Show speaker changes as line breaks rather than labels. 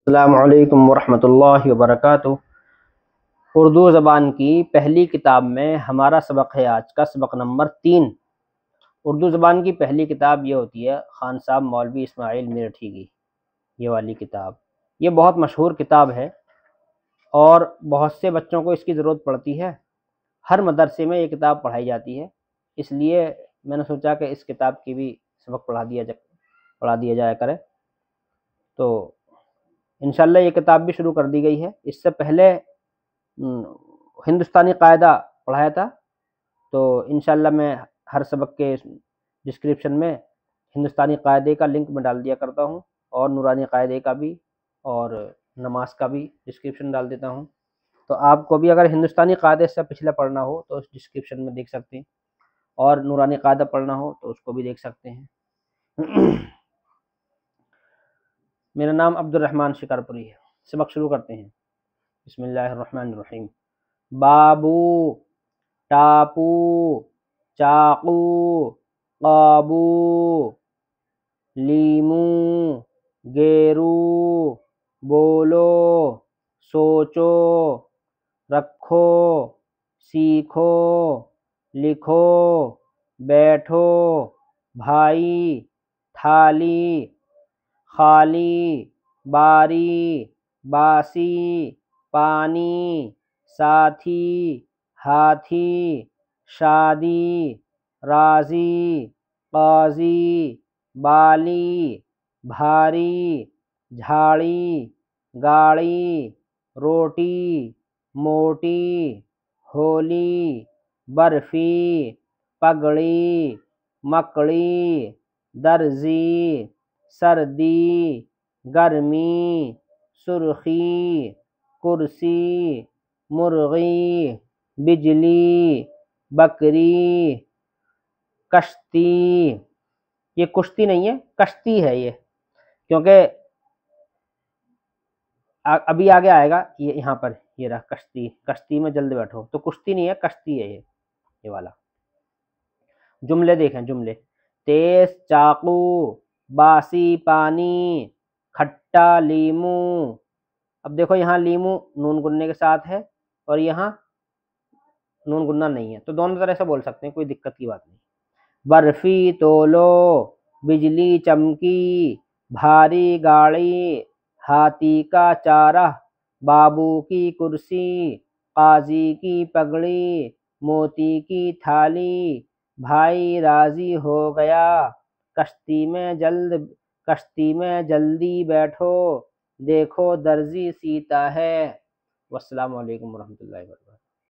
السلام علیکم ورحمۃ اللہ وبرکاتہ۔ اردو زبان کی پہلی کتاب میں ہمارا سبق ہے آج کا سبق نمبر 3۔ اردو زبان کی پہلی کتاب یہ ہوتی ہے خان صاحب مولوی اسماعیل میرٹھی کی، یہ والی کتاب۔ یہ بہت مشہور کتاب ہے اور بہت سے بچوں کو اس کی ضرورت پڑتی ہے۔ ہر مدرسے میں یہ کتاب پڑھائی جاتی ہے، اس لیے میں نے سوچا کہ اس کتاب کی بھی سبق پڑھا دیا جائے کرے۔ تو انشاءاللہ یہ کتاب بھی شروع کر دی گئی ہے۔ اس سے پہلے ہندوستانی قاعدہ پڑھایا تھا، تو انشاءاللہ میں ہر سبق کے ڈسکرپشن میں ہندوستانی قاعدے کا لنک میں ڈال دیا کرتا ہوں، اور نورانی قاعدے کا بھی اور نماز کا بھی ڈسکرپشن ڈال دیتا ہوں۔ تو آپ کو بھی اگر ہندوستانی قاعدے سے پچھلا پڑھنا ہو تو اس ڈسکرپشن میں دیکھ سکتے ہیں، اور نورانی قاعدہ پڑھنا ہو تو اس کو بھی دیکھ سکتے ہیں۔ میرا نام عبد الرحمن شکارپوری ہے۔ سبق شروع کرتے ہیں۔ بسم اللہ الرحمن الرحیم۔ بابو، ٹاپو، چاقو، قابو، لیمو، گیرو، بولو، سوچو، رکھو، سیکھو، لکھو، بیٹھو، بھائی، تھالی، خالی، باری، باسی، پانی، ساتھی، ہاتھی، شادی، راضی، قاضی، بالی، بھاری، جھاڑی، گاڑی، روٹی، موٹی، ہولی، برفی، پگڑی، مکڑی، درزی، سردی، گرمی، سرخی، کرسی، مرغی، بجلی، بکری، کشتی۔ یہ کشتی نہیں ہے، کشتی ہے یہ، کیونکہ ابھی آگے آئے گا۔ یہ یہاں پر یہ رہا کشتی، کشتی میں جلد بیٹھو، تو کشتی نہیں ہے، کشتی ہے یہ والا۔ جملے دیکھیں، جملے: تیز چاقو، باسی پانی، کھٹا لیمو۔ اب دیکھو یہاں لیمو نون گننے کے ساتھ ہے اور یہاں نون گننا نہیں ہے، تو دونوں طرح سے بول سکتے ہیں، کوئی دقت کی بات نہیں۔ برفی تولو، بجلی چمکی، بھاری گاڑی، ہاتھی کا چارہ، بابو کی کرسی، قاضی کی پگڑی، موتی کی تھالی، بھائی راضی ہو گیا، کشتی میں جلدی بیٹھو، دیکھو درزی سیتا ہے۔ والسلام علیکم ورحمۃ اللہ وبرکاتہ۔